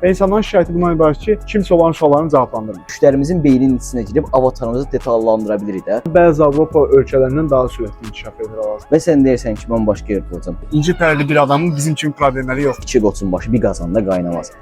Və insanların şikayəti bundan ibarət ki, kimsə olan suallarını cavablandırmır. Müştərimizin beyninin içinə girib avatarımızı detallandıra bilirik də. Bəzi Avropa ölkələrindən daha sürətli inkişaf edir lazım. Və sən deyirsən ki, mən başqa yerdə olacam. İngiltərəli bir adamın bizim kimi problemləri yoxdur. İki qoçun başı bir qazanda qaynamaz.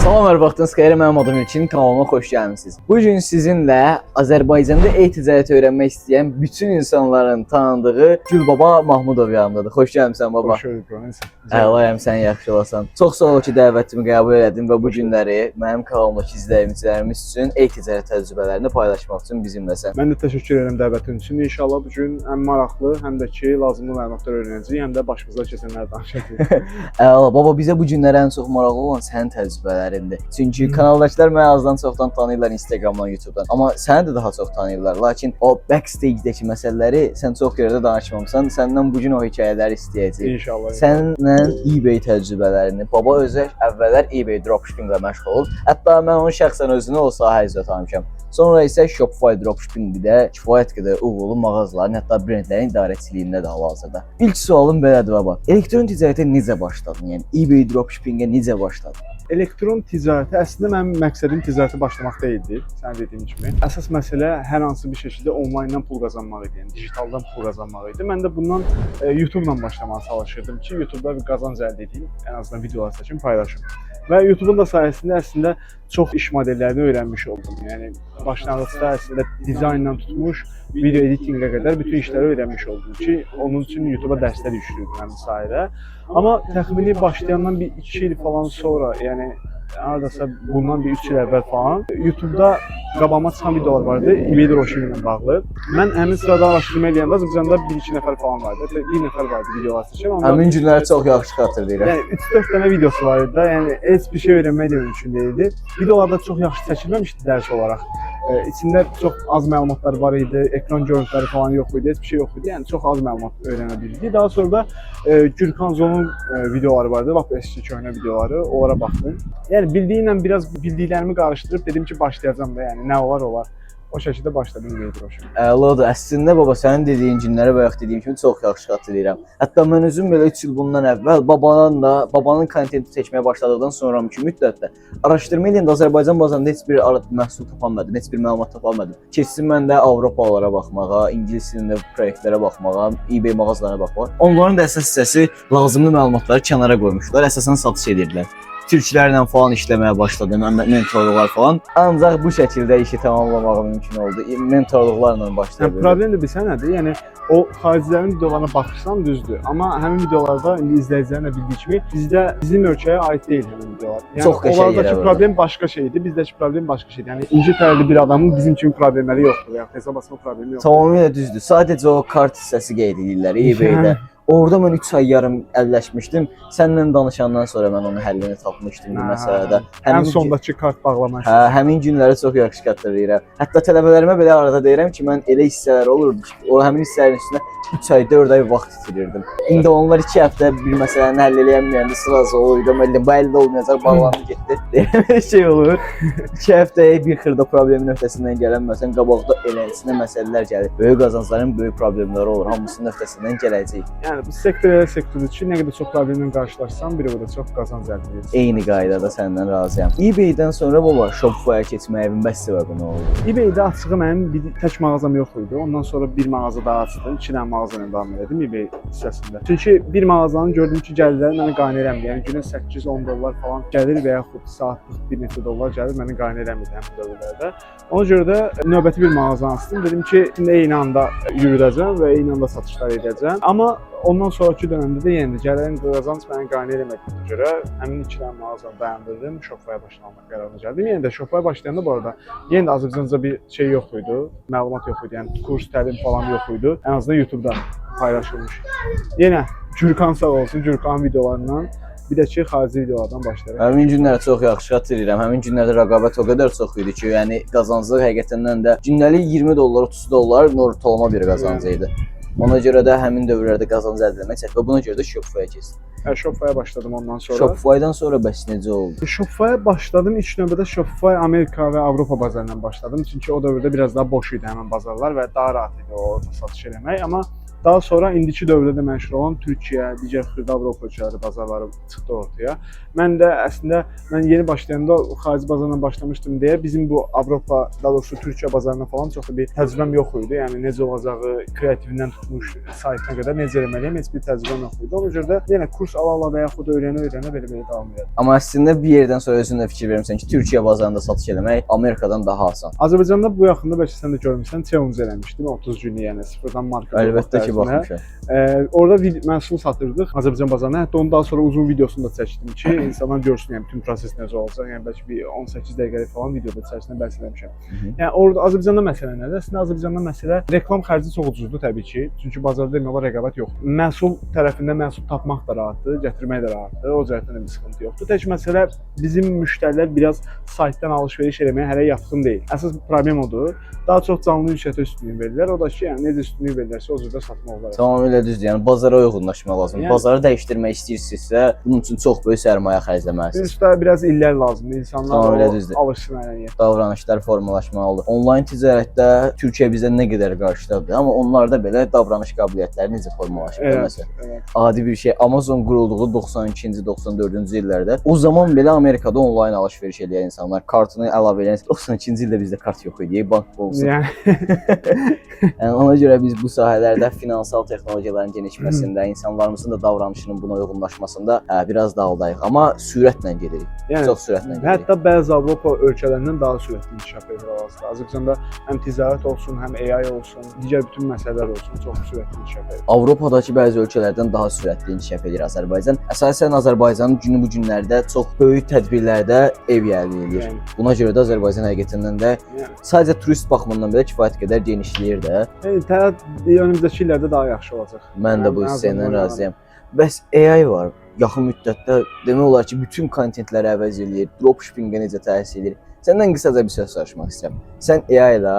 Salam, hər vaxtınız xeyir, mənim adım İlkin, kanalıma xoş gəlmisiniz. Bugün sizinlə Azərbaycanda e-ticarət öyrənmək istəyən bütün insanların tanıdığı Gülbaba Mahmudov yanındadır. Xoş gəlmisən baba. Xoş gördük. Əlayəm, sən yaxşı olasan. Çox sağ ol ki, dəvətimi qəbul elədin və bu günləri mənim kanalımdakı izləyicilərimiz üçün e-ticarət təcrübələrini paylaşmaq üçün bizimləsən. Mən də təşəkkür edirəm dəvətin üçün. İnşallah bu gün həm maraqlı, həm də ki, lazımlı məlumatlar öyrənəcəyik, həm də başımıza keçənləri danışacağıq. Əla, baba, bizə bu günlər ən çox maraqlı olan sənin təcrübələrindir. Çünki kanaldakılar məni azdan çoxdan tanıyırlar Instagramdan, YouTubedan. Amma səni də daha çox tanıyırlar. Lakin o backstage-dəki məsələləri sən çox yerdə danışmamısan. Səndən bu gün o hekayələri istəyəcəyik. İnşallah. Səninlə eBay təcrübələrini, baba özü əvvəllər eBay dropshipping-lə məşğul olub. Hətta mən onun şəxsən özünü o sahə üzrə tanımışam. Sonra isə Shopify dropshipping-də kifayət qədər uğurlu mağazaların, hətta brendlərin idarəçiliyində də hal-hazırda. İlk sualım belədir baba. Elektron ticarətə necə başladın? Yəni eBay dropshipping-ə necə başladın? Elektron ticarəti əslində mənim məqsədim ticarətə başlamaq deyildi, sən dediyin kimi. Əsas məsələ hər hansı bir şəkildə onlayndan pul qazanmaq idi, yəni digitaldan pul qazanmaq idi. Mən də bundan YouTube-la başlamağa çalışırdım ki, YouTube-da bir qazanc əldə edeyim, ən azından videolar çəkim, paylaşım. Və YouTube-un da sayəsində əslində çox iş modellərini öyrənmiş oldum. Yəni başlanğıcda əslində dizaynla tutmuş video editinqə qədər bütün işləri öyrənmiş oldum ki, onun üçün YouTube-a dərslər düşürdüm mən bu sayədə. Amma təxmini başlayandan bir 2 il falan sonra, yəni hardasa bundan bir 3 il əvvəl falan YouTube-da qabağıma çıxan videolar vardı eBay dropshipping ilə bağlı. Mən həmin sırada araşdırma edəndə Azərbaycanda 1-2 nəfər falan vardı. Hətta 1 nəfər vardı videolar çəkən. Həmin günləri çox yaxşı xatırlayıram. Yəni 3-4 dənə videosu var idi. Yəni heç bir şey öyrənmək də mümkün deyildi. Videolarda çox yaxşı çəkilməmişdi dərs olaraq. İçində çox az məlumatlar var idi, ekran görüntüləri falan yox idi, heç bir şey yox idi. Yəni çox az məlumat öyrənə bildik. Daha sonra da Gürkan Zon'un videoları vardı, lap eski köhnə videoları, onlara baxdım. Yəni bildiyimlə biraz bildiklərimi qarışdırıb dedim ki, başlayacağam da, yəni nə olar olar. O şəkildə başladım eBay dropshipping. Əladır. Əslində baba, sənin dediyin günləri bayaq dediyim kimi çox yaxşı xatırlayıram. Hətta mən özüm belə 3 il bundan əvvəl babanın kontenti çəkməyə başladıqdan sonraki müddətdə araşdırma edəndə Azərbaycan bazarında heç bir məhsul tapamadım, heç bir məlumat tapamadım. Keçdim mən də Avropalara baxmağa, ingilis dilində proyektlərə baxmağa, eBay mağazalarına baxmağa. Onların da əsas hissəsi lazımlı məlumatları kənara qoymuşlar, əsasən satış edirdilər. Türklərlə falan işləməyə başladım, mentorluqlar falan. Ancaq bu şəkildə işi tamamlamaq mümkün oldu. Mentorluqlarla başladım. Problem də bilsən nədir? Yəni o xaricilərin videolarına baxırsan düzdür. Amma həmin videolarda indi izləyicilərin də bildiyi kimi bizim ölkəyə aid deyil həmin videolar. Yəni çox qəşəng onlardakı problem başqa şeydir, bizdəki problem başqa şeydir. Yəni İngiltərəli bir adamın bizim kimi problemləri yoxdur, yəni hesablasma problemi yoxdur. Tamamilə düzdür. Sadəcə o kart hissəsi qeyd edirlər eBay-də. Orada mən 3 ay yarım əlləşmişdim. Səninlə danışandan sonra mən onun həllini tapmışdım bu məsələdə. Ən sondakı kart bağlamaq. Hə, həmin günləri çox yaxşı xatırlayıram. Hətta tələbələrimə belə arada deyirəm ki, mən elə hissələr olurdu ki, o həmin hissələrin üstünə 3 ay, 4 ay vaxt itirirdim. İndi onlar 2 həftə bir məsələni həll eləyəməyəndə sırası olurdu. Mən bu əldə olmayacaq, bağlandı getdi. Deyilən şey olur. 2 həftəyə bir xırda problemin öhdəsindən gələnməsən, qabaqda eləsinə məsələlər gəlir. Böyük qazancların böyük problemləri olur. Hamısının öhdəsindən gələcək. Yəni bu sektor elə sektordur ki, nə qədər çox problemlə qarşılaşsan, bir o qədər çox qazanc əldə edirsən. Eyni qaydada səndən razıyam. eBay-dən sonra baba Shopify-a keçməyimin bəs səbəbi nə oldu? eBay-də açığı mənim bir tək mağazam yox idi. Ondan sonra bir mağaza daha açdım. 2 dənə mağaza ilə davam edirdim eBay hissəsində. Çünki bir mağazanın gördüm ki, gəlirləri məni qane eləmir. Yəni günə 8-10 dollar falan gəlir və yaxud saatlıq bir neçə dollar gəlir, məni qane eləmir həmin dövrlərdə. Ona görə də növbəti bir mağaza açdım. Dedim ki, indi eyni anda yürüdəcəm və eyni anda satışlar edəcəm. Amma ondan sonraki dövrdə də yenə də gələn qazanc məni qane eləmədiyinə görə həmin 2 dənə mağazanı dayandırdım, Shopify-a başlamaq qərarına gəldim. Yenə də Shopify başlayanda bu arada yenə də Azərbaycanda bir şey yox idi, məlumat yox idi, yəni kurs, təlim falan yox idi. Ən azından YouTube-da paylaşılmış. Yenə Gürkan sağ olsun, Gürkan videolarından bir də ki, xarici videolardan başlayaraq. Həmin günləri çox yaxşı xatırlayıram. Həmin günlərdə rəqabət o qədər çox idi ki, yəni qazanclıq həqiqətən də gündəlik 20 dollar, 30 dollar ortalama bir qazanc idi. Ona görə də həmin dövrlərdə qazanc əldə etmək çətin və buna görə də Shopify-a keçdim. Shopify-a başladım ondan sonra. Shopify-dan sonra bəs necə oldu? Shopify-a başladım. İlk növbədə Shopify Amerika və Avropa bazarından başladım. Çünki o dövrdə biraz daha boş idi həmin bazarlar və daha rahat idi orada satış eləmək. Amma daha sonra indiki dövrdə məşhur olan Türkiyə, digər xırda Avropa ölkələri bazarları çıxdı ortaya. Mən də əslində yeni başlayanda xarici bazardan başlamışdım deyə bizim bu Avropa, daha doğrusu Türkiyə bazarına falan çox da bir təcrübəm yox idi. Yəni necə olacağı, kreativindən tutmuş saytına qədər necə eləməliyəm heç bir təcrübəm yox idi. Ona görə də yenə kurs ala-ala və yaxud öyrənə-öyrənə belə davam edirəm. Amma əslində bir yerdən sonra özün də fikir vermisən ki, Türkiyə bazarında satış eləmək Amerikadan daha asan. Azərbaycanda bu yaxında bəlkə sən də görmüsən, challenge eləmişdim 30 günlük, yəni sıfırdan market. Əlbəttə ki, baxmışam. Orada məhsul satırdıq Azərbaycan bazarına. Hətta onun daha sonra uzun videosunu da çəkdim ki, insanlar görsün yəni bütün proses necə olacaq. Yəni bəlkə bir 18 dəqiqəlik falan videoda içərisində bəhs eləmişəm. Yəni orada Azərbaycanda məsələ nədir? Əslində Azərbaycanda məsələ reklam xərci çox ucuzdur təbii ki. Çünki bazarda demək olar rəqabət yoxdur. Məhsul tərəfində məhsul tapmaq da rahatdır, gətirmək də rahatdır. O cəhətdən də bir sıxıntı yoxdur. Tək məsələ bizim müştərilər biraz saytdan alış-veriş eləməyə hələ yatkın deyil. Əsas problem odur. Daha çox canlı ünsiyyətə üstünlük verirlər. O da ki, yəni necə üstünlük verirlərsə o cürdə satmaq olar. Tamamilə düzdür. Yəni bazara uyğunlaşmaq lazımdır. Yəni, bazarı dəyişdirmək istəyirsinizsə, bunun üçün çox böyük sərmayə xərcləməlisiniz. Üstə biraz illər lazımdır. İnsanlar alışsın əlaqəyə. Davranışlar formalaşmalıdır. Onlayn ticarətdə Türkiyə bizə nə qədər qarşıdadır, amma onlarda belə davranış qabiliyyətləri necə formalaşır? Məsələn, adi bir şey Amazon qurulduğu 92-ci, 94-cü illərdə o zaman belə Amerikada onlayn alış-veriş edən insanlar kartını əlavə edən 92-ci ildə bizdə kart yox idi, bank olsun. Yəni ona görə biz bu sahələrdə finansal texnologiyaların genişməsində, insanlarımızın da davranışının buna uyğunlaşmasında biraz daldayıq, amma sürətlə gedirik. Yəni, çox sürətlə gedirik. Hətta bəzi Avropa ölkələrindən daha sürətli inkişaf edir hal-hazırda. Azərbaycanda həm ticarət olsun, həm AI olsun, digər bütün məsələlər olsun, çox sürətli inkişaf edir. Avropadakı bəzi ölkələrdən daha sürətli inkişaf edir Azərbaycan. Əsasən Azərbaycanın günü bu günlərdə çox böyük tədbirlərdə ev əldə edir. Yəni, buna görə də Azərbaycan həqiqətən də sadəcə turist baxımından belə kifayət qədər genişləyir də. Önümüzdəki illərdə daha yaxşı olacaq. Mən də bu hissəylə razıyam. Bəs AI var. Yaxın müddətdə demək olar ki, bütün kontentləri əvəz edir, dropshippingə necə təsir edir? Səndən qısaca bir söz soruşmaq istəyirəm. Sən AI ilə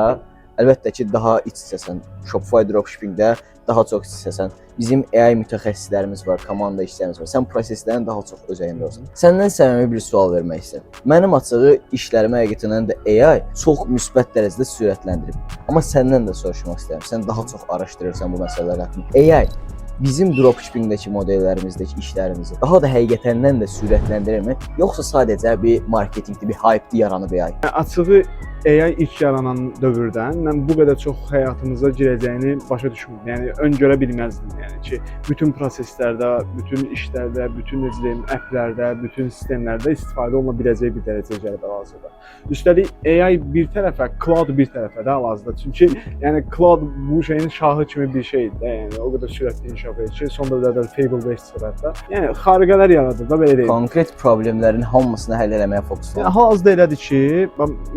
əlbəttə ki, daha iç-içəsən. Shopify dropshippingdə daha çox iç-içəsən. Bizim AI mütəxəssislərimiz var, komanda işçilərimiz var. Sən proseslərin daha çox özəyində olsun. Səndən səmimi bir sual vermək istəyirəm. Mənim açığı işlərimi həqiqətən də AI çox müsbət dərəcədə sürətləndirib. Amma səndən də soruşmaq istəyirəm. Sən daha çox araşdırırsan bu məsələlər haqqında. AI bizim dropshippingdəki modellərimizdəki işlərimizi daha da həqiqətəndən də sürətləndirirmi? Yoxsa sadəcə bir marketinqli, bir hype-li yaranıb AI? Açığı AI ilk yaranan dövrdən mən bu qədər çox həyatımıza girəcəyini başa düşmürdüm. Yəni öngörə bilməzdim. Yəni ki, bütün proseslərdə, bütün işlərdə, bütün necə deyim, applərdə, bütün sistemlərdə istifadə oluna biləcəyi bir dərəcəyə gəlib hal-hazırda. Üstəlik AI bir tərəfə, cloud bir tərəfə də hal-hazırda. Çünki yəni cloud bu şeyin şahı kimi bir şeydir. Yəni o qədər sürətli inkişaf edir ki, son dövrlərdə Fable 5 çıxır hətta. Yəni xariqələr yaradır da belə deyim. Konkret problemlərin hamısını həll etməyə fokuslanır. Yəni hal-hazırda elədir ki,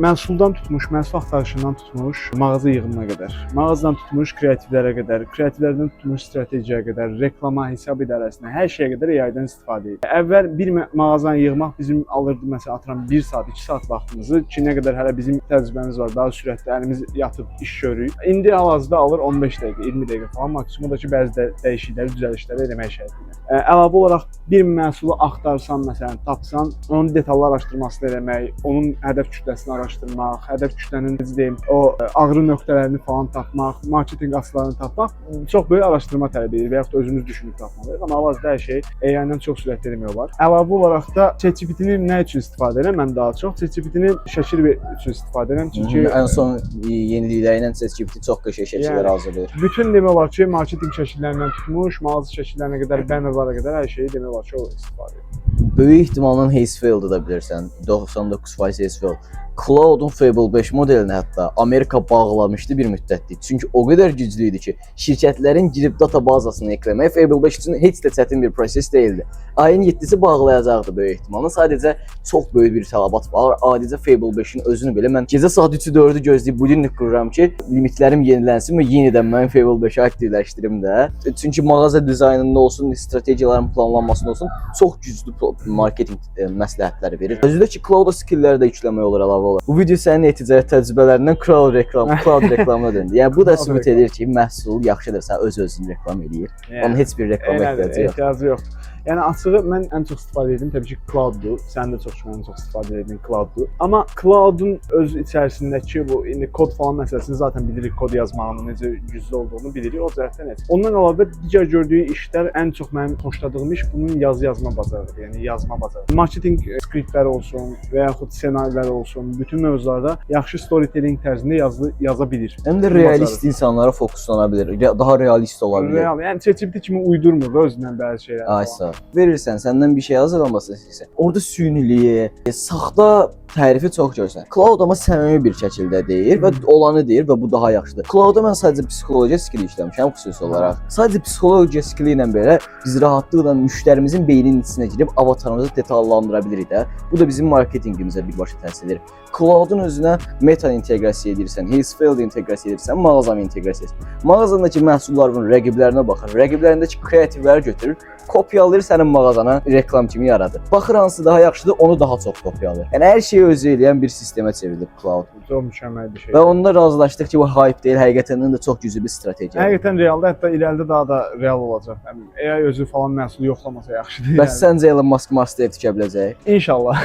məhsuldan tutmuş, məhsul axtarışından tutmuş, mağaza yığımına qədər, mağazadan tutmuş kreativlərə qədər, kreativlərdən tutmuş stratejiyə qədər, reklama, hesab idarəsinə, hər şeyə qədər AI-dən istifadə edir. Əvvəl bir mağazanı yığmaq bizim alırdı məsələn atıram 1 saat, 2 saat vaxtımızı ki, nə qədər hələ bizim təcrübəmiz var, daha sürətli əlimiz yatıb iş görürük. İndi hal-hazırda alır 15 dəqiqə, 20 dəqiqə falan maksimumdakı bəzi dəyişiklikləri, düzəlişləri eləmək şərtilə. Əlavə olaraq bir məhsulu axtarsan, məsələn, tapsan, onun detallı araşdırmasını eləmək, onun hədəf kütləsini araşdırmaq, hədəf kütlənin necə deyim, o ağrı nöqtələrini falan tapmaq, marketinq aslarını tapmaq çox böyük araşdırma tələb edir və yaxud da özümüz düşünüb tapmalıyıq. Amma hal-hazırda hər şey AI-dən çox sürətli eləmək olar. Əlavə olaraq da ChatGPT-ni nə üçün istifadə edirəm? Mən daha çox ChatGPT-ni şəkil üçün istifadə edirəm. Çünki ən son yenilikləri ilə ChatGPT çox qəşəng şəkillər hazırlayır. Bütün demək olar ki, marketinq şəkillərindən tutmuş, mağaza şəkillərinə qədər, bannerlara qədər hər şeyi demək olar ki, o istifadə edir. Böyük ehtimalla Hazefield-ı da bilirsən. 99% Hazefield. Cloud'un Fable 5 modelini hətta Amerika bağlamışdı bir müddətdir. Çünki o qədər güclü idi ki, şirkətlərin girib databazasını ekləmək Fable 5 üçün heç də çətin bir proses deyildi. Ayın 7-si bağlayacaqdı böyük ehtimalla. Sadəcə çox böyük bir tələbat var. Adicə Fable 5-in özünü belə mən gecə saat 3-ü 4-ü gözləyib budilnik qururam ki, limitlərim yenilənsin və yenidən mən Fable 5-i aktivləşdirim də. Çünki mağaza dizaynında olsun, strategiyaların planlanmasında olsun, çox güclü marketinq məsləhətləri verir. Özü də ki, cloud skillləri də yükləmək olar əlavə əlavə olar. Bu video sənin e-ticarət təcrübələrindən cloud reklamına döndü. Yəni bu da sübut edir ki, məhsul yaxşıdırsa öz-özünü reklam edir. Onun heç bir reklama ehtiyacı yoxdur. Ehtiyacı yoxdur. Yəni açığı mən ən çox istifadə etdiyim təbii ki cloud-dur. Sən də çox ən çox istifadə etdiyin cloud-dur. Amma cloud-un öz içərisindəki bu indi kod falan məsələsini zaten bilirik, kod yazmağının necə güclü olduğunu bilirik. O cəhətdən heç. Ondan əlavə digər gördüyü işlər ən çox mənim xoşladığım iş bunun yazma bacarığı, yəni yazma bacarığı. Marketing skriptləri olsun və yaxud ssenarilər olsun, bütün mövzularda yaxşı storytelling tərzində yaza bilir. Həm də realist insanlara fokuslana bilir. Daha realist ola bilir. Real, yəni ChatGPT kimi uydurmur özündən bəzi şeylər. Ay sağ. Verirsən, səndən bir şey hazırlanmasını istəyirsən. Orada süyniliyi, saxta tərifi çox görsən. Cloud amma səmimi bir şəkildə deyir və olanı deyir və bu daha yaxşıdır. Cloud-da mən sadəcə psixologiya skili işləmişəm xüsusi olaraq. Sadəcə psixologiya skili ilə belə biz rahatlıqla müştərimizin beyninin içinə girib avatarımızı detallandıra bilirik də. Bu da bizim marketinqimizə birbaşa təsir edir. Cloud-un özünə meta inteqrasiya edirsən, Hillsfield inteqrasiya edirsən, mağazanı inteqrasiya edirsən. Mağazandakı məhsulların rəqiblərinə baxır, rəqiblərindəki kreativləri götürür, kopyalayır sənin mağazana reklam kimi yaradır. Baxır hansı daha yaxşıdır, onu daha çox kopyalayır. Yəni hər şeyi özü eləyən bir sistemə çevrilib cloud. Çox mükəmməl bir şey. Və onda razılaşdıq ki, bu hype deyil, həqiqətən də çox güclü bir strategiyadır. Həqiqətən realda, hətta irəlidə daha da real olacaq. Yəni AI özü falan məhsulu yoxlamasa yaxşıdır. Bəs səncə Elon Musk Master tikə biləcək? İnşallah.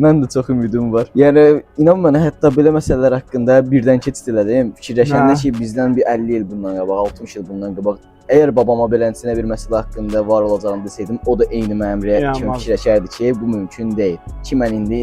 Mən də çox ümidim var. Yəni inan mənə, hətta belə məsələlər haqqında birdən keçid elədim. Fikirləşəndə ki, bizdən bir 50 il bundan qabaq, 60 il bundan qabaq əgər babama beləsinə bir məsələ haqqında var olacağını desəydim, o da eyni mənim kimi fikirləşərdi ki, bu mümkün deyil. Ki mən indi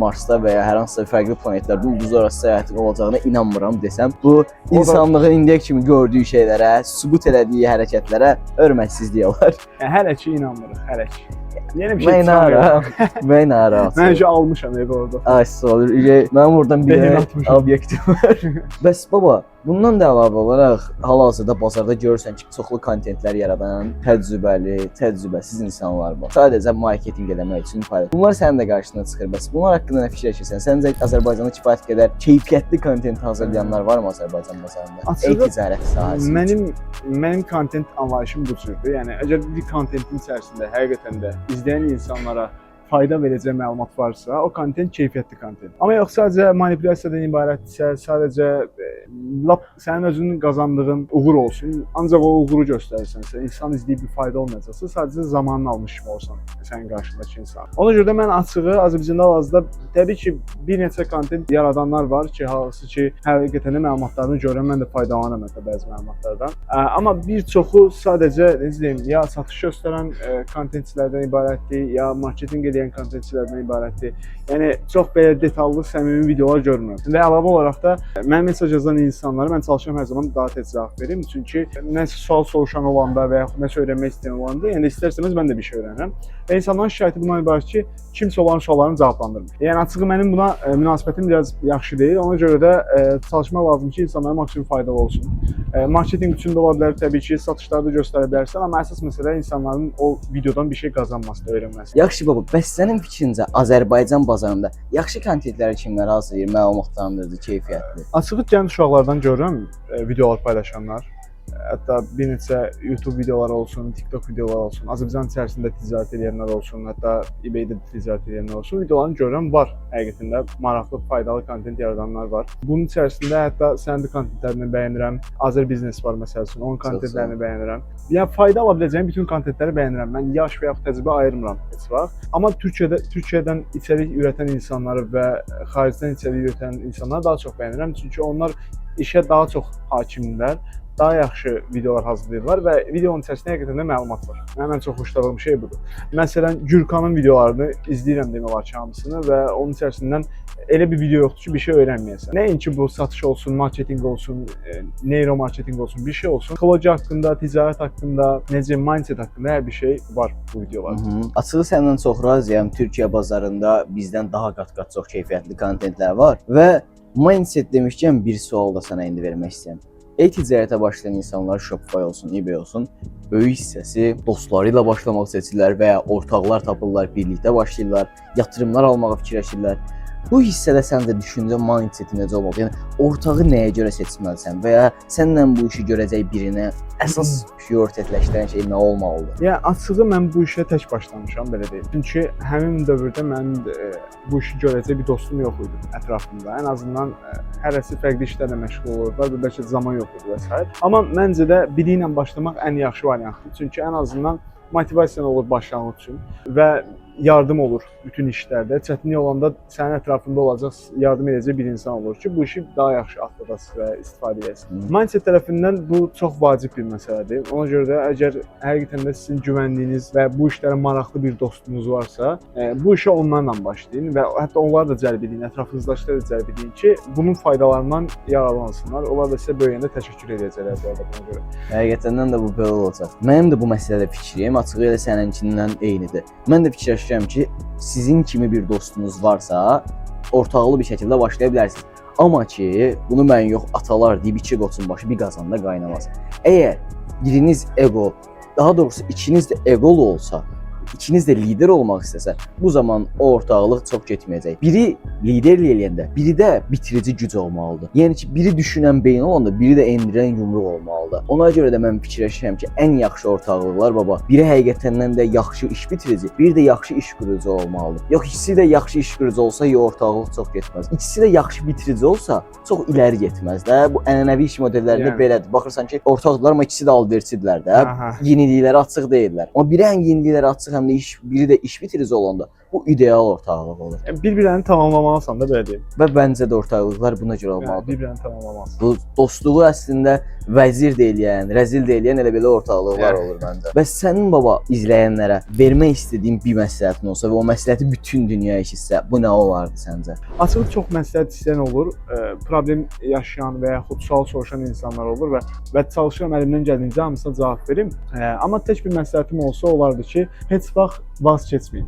Marsda və ya hər hansısa fərqli planetlərdə ulduzlar arası səyahətin olacağına inanmıram desəm, bu insanlığın indiyə kimi gördüyü şeylərə, sübut elədiyi hərəkətlərə hörmətsizlik olar. Hələ ki inanmırıq, hələ ki. Yeni bir şey çıxmır. Mən narahat. Mən almışam evi orada. Ay sağ ol. Mənim oradan bir obyektim var. Bəs baba, bundan da əlavə olaraq hal-hazırda bazarda görürsən ki, çoxlu kontentlər yaradan təcrübəsiz insanlar var. Sadəcə marketinq eləmək üçün paylaşır. Bunlar sənin də qarşına çıxır. Bəs bunlar haqqında nə fikirləşirsən? Səncə Azərbaycanda kifayət qədər keyfiyyətli kontent hazırlayanlar varmı Azərbaycan bazarında? E-ticarət sahəsində. Mənim kontent anlayışım bu cürdür. Yəni əgər bir kontentin içərisində həqiqətən də izləyən insanlara fayda verəcək məlumat varsa, o kontent keyfiyyətli kontent. Amma yox sadəcə manipulyasiyadan ibarətdirsə, sadəcə lap sənin özünün qazandığın uğur olsun, ancaq o uğuru göstərirsənsə, insan izləyib bir fayda olmayacaqsa, sadəcə zamanını almış kimi olsan sənin qarşındakı insan. Ona görə də mən açığı Azərbaycanda hal-hazırda təbii ki, bir neçə kontent yaradanlar var ki, hansı ki, həqiqətən də məlumatlarını görürəm, mən də faydalanıram hətta bəzi məlumatlardan. Amma bir çoxu sadəcə, necə deyim, ya satış göstərən kontentçilərdən ibarətdir, ya marketinq edən kontentçilərdən ibarətdir. Yəni çox belə detallı, səmimi videolar görmürəm. Və əlavə olaraq da mən mesaj yazan insanlara mən çalışıram hər zaman daha tez cavab verim. Çünki nəsə sual soruşan olanda və yaxud nəsə öyrənmək istəyən olanda, yəni istərsəniz mən də bir şey öyrənirəm. Və insanların şikayəti bundan ibarət ki, kimsə olan suallarını cavablandırmır. Yəni açığı mənim buna münasibətim biraz yaxşı deyil. Ona görə də çalışmaq lazım ki, insanlara maksimum faydalı olsun. Marketinq üçün də ola bilər təbii ki, satışlarda göstərə bilərsən, amma əsas məsələ insanların o videodan bir şey qazanması, öyrənməsi. Yaxşı baba, bəs sənin fikrincə Azərbaycan bazarında yaxşı kontentləri kimlər hazırlayır, məlumatlandırıcı, keyfiyyətli? Açığı gənc uşaqlardan görürəm videolar paylaşanlar. Hətta bir neçə YouTube videoları olsun, TikTok videoları olsun, Azərbaycan içərisində ticarət edənlər olsun, hətta eBay-də ticarət edənlər olsun, videolarını görürəm, var. Həqiqətən də maraqlı, faydalı kontent yaradanlar var. Bunun içərisində hətta sənin də kontentlərini bəyənirəm. Azər Biznes var məsəl üçün, onun kontentlərini bəyənirəm. Yəni fayda ala biləcəyim bütün kontentləri bəyənirəm. Mən yaş və yaxud təcrübə ayırmıram heç vaxt. Amma Türkiyədən içərik ürətən insanları və xaricdən içərik ürətən insanları daha çox bəyənirəm. Çünki onlar işə daha çox hakimdirlər. Daha yaxşı videolar hazırlayırlar və videonun içərisində həqiqətən də məlumat var. Mənim ən çox xoşladığım şey budur. Məsələn, Gürkanın videolarını izləyirəm demək olar ki, hamısını və onun içərisindən elə bir video yoxdur ki, bir şey öyrənməyəsən. Nəinki bu satış olsun, marketinq olsun, neuromarketinq olsun, bir şey olsun. Psixologiya haqqında, ticarət haqqında, necə mindset haqqında hər bir şey var bu videolarda. Açığı səndən çox razıyam. Türkiyə bazarında bizdən daha qat-qat çox keyfiyyətli kontentlər var və mindset demişkən bir sual da sənə indi vermək istəyirəm. E-ticarətə başlayan insanlar Shopify olsun, eBay olsun, böyük hissəsi dostları ilə başlamaq seçirlər və ya ortaqlar tapırlar, birlikdə başlayırlar, yatırımlar almağa fikirləşirlər. Bu hissədə səncə düşüncə mindsetin necə olmalı? Yəni ortağı nəyə görə seçməlisən və ya səninlə bu işi görəcək birinə əsas prioritetləşdirən şey nə olmalıdır? Yəni açığı mən bu işə tək başlamışam, belə deyim. Çünki həmin dövrdə mənim bu işi görəcək bir dostum yox idi ətrafımda. Ən azından hərəsi fərqli işlərlə məşğul olurdular və bəlkə zaman yox idi və s. Amma məncə də biri ilə başlamaq ən yaxşı variantdır. Çünki ən azından motivasiya olur başlanğıc üçün və yardım olur bütün işlərdə. Çətinlik olanda sənin ətrafında olacaq, yardım edəcək bir insan olur ki, bu işi daha yaxşı atladasın və istifadə edəsən. Mindset tərəfindən bu çox vacib bir məsələdir. Ona görə də əgər həqiqətən də sizin güvəndiyiniz və bu işlərə maraqlı bir dostunuz varsa, bu işə onlarla başlayın və hətta onları da cəlb edin, ətrafınızdakiləri da cəlb edin ki, bunun faydalarından yararlansınlar. Onlar da sizə böyüyəndə təşəkkür edəcəklər bu arada buna görə. Həqiqətən də bu belə olacaq. Mənim də bu məsələdə fikrim açığı elə səninkindən eynidir. Mən də fikirləşirəm ki, sizin kimi bir dostunuz varsa, ortaqlı bir şəkildə başlaya bilərsiniz. Amma ki, bunu mən yox, atalar deyib iki qoçun başı bir qazanda qaynamaz. Əgər biriniz ego, daha doğrusu ikiniz də egolu olsa, ikiniz də lider olmaq istəsə, bu zaman o ortaqlıq çox getməyəcək. Biri liderlik eləyəndə, biri də bitirici güc olmalıdır. Yəni ki, biri düşünən beyin olanda, biri də endirən yumruq olmalıdır. Ona görə də mən fikirləşirəm ki, ən yaxşı ortaqlıqlar baba, biri həqiqətən də yaxşı iş bitirici, biri də yaxşı iş qurucu olmalıdır. Yox, ikisi də yaxşı iş qurucu olsa, ortaqlıq çox getməz. İkisi də yaxşı bitirici olsa, çox iləri getməz də. Bu ənənəvi iş modellərində belədir. Baxırsan ki, ortaqlıqlar amma ikisi də alverçidirlər də. Yeniliklərə açıq deyillər. Amma biri ən yeniliklərə açıq həm də biri də iş bitirici olanda bu ideal ortaqlıq olur. Bir-birini tamamlamalısan da belə deyim. Və bəncə də ortaqlıqlar buna görə olmalıdır. Bir-birini tamamlamalısan. Bu dostluğu əslində vəzir də eləyən, rəzil də eləyən elə belə ortaqlıqlar olur məncə. Və sənin baba izləyənlərə vermək istədiyin bir məsləhətin olsa və o məsləhəti bütün dünya eşitsə, bu nə olardı səncə? Açıq çox məsləhət istəyən olur, problem yaşayan və yaxud sual soruşan insanlar olur və çalışıram əlimdən gəldiyincə hamısına cavab verim. Amma tək bir məsləhətim olsa olardı ki, heç vaxt vaz keçməyin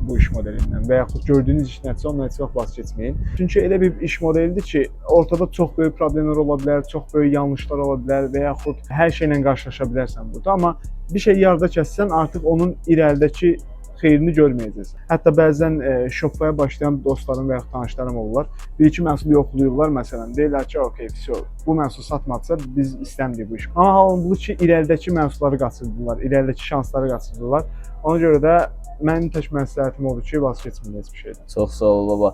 bu iş modelindən və yaxud gördüyünüz iş nəticə ondan heç vaxt vaz keçməyin. Çünki elə bir iş modelidir ki, ortada çox böyük problemlər ola bilər, çox böyük yanlışlar ola bilər və yaxud hər şeylə qarşılaşa bilərsən burada. Amma bir şey yarıda kəssən, artıq onun irəlidəki xeyrini görməyəcəksən. Hətta bəzən şopaya başlayan dostlarım və yaxud tanışlarım olurlar. Bir-iki məhsulu yoxlayırlar məsələn. Deyirlər ki, okey, bu məhsul satmadısa biz istəmirik bu iş. Amma halbuki ki, irəlidəki məhsulları qaçırdılar, irəlidəki şansları qaçırdılar. Ona görə də mənim tək məsləhətim odur ki, vaz keçməyin heç bir şeydən. Çox sağ ol baba.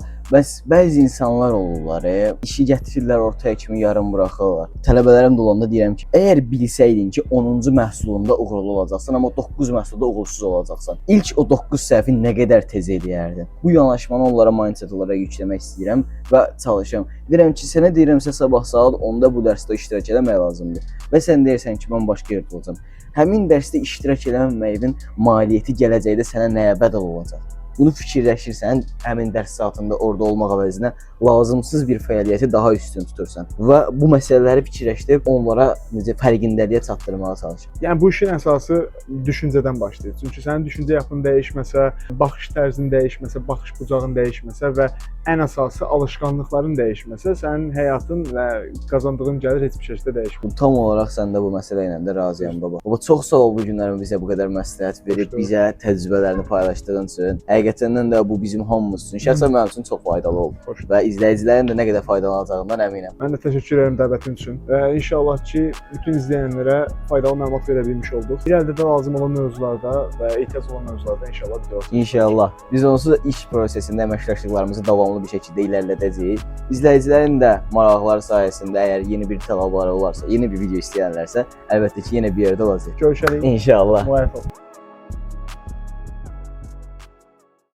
Bəzi insanlar olurlar, işi gətirirlər ortaya kimi yarım buraxırlar. Tələbələrim də olanda deyirəm ki, əgər bilsəydin ki, 10-cu məhsulunda uğurlu olacaqsan, amma 9 məhsulda uğursuz olacaqsan, ilk o 9 səhvi nə qədər tez eləyərdin? Bu yanaşmanı onlara mindset olaraq yükləmək istəyirəm və çalışıram. Deyirəm ki, sənə deyirəmsə sabah saat 10-da bu dərsdə iştirak etmək lazımdır. Və sən deyirsən ki, mən başqa yerdə olacağam. Həmin dərsdə iştirak eləməməyin maliyyəti gələcəkdə sənə nəyə bədəl olacaq? Bunu fikirləşirsən, həmin dərs saatında orada olmaq əvəzinə lazımsız bir fəaliyyəti daha üstün tutursan və bu məsələləri fikirləşdirib onlara necə fərqindəliyə çatdırmağa çalışır. Yəni bu işin əsası düşüncədən başlayır. Çünki sənin düşüncə yapın dəyişməsə, baxış tərzin dəyişməsə, baxış bucağın dəyişməsə və ən əsası alışqanlıqların dəyişməsə, sənin həyatın və qazandığın gəlir heç bir şəkildə dəyişmir. Tam olaraq sən də bu məsələ ilə də razıyam baba. Baba çox sağ ol bu günlərin bizə bu qədər məsləhət verib, bizə təcrübələrini paylaşdığın üçün. Həqiqətən də bu bizim hamımız üçün, şəxsən mənim üçün çox faydalı oldu. Və izləyicilərin də nə qədər faydalanacağından əminəm. Mən də təşəkkür edirəm dəvətin üçün. Və inşallah ki, bütün izləyənlərə faydalı məlumat verə bilmiş olduq. İrəlidə də lazım olan mövzularda və ehtiyac olan mövzularda inşallah video olsun. İnşallah. Biz onsuz da iş prosesində əməkdaşlıqlarımızı davamlı bir şəkildə irəlidəcəyik. İzləyicilərin də maraqları sayəsində əgər yeni bir tələbləri olarsa, yeni bir video istəyirlərsə, əlbəttə ki, yenə bir yerdə olacaq. Görüşərik. İnşallah. Müvəffəq olun.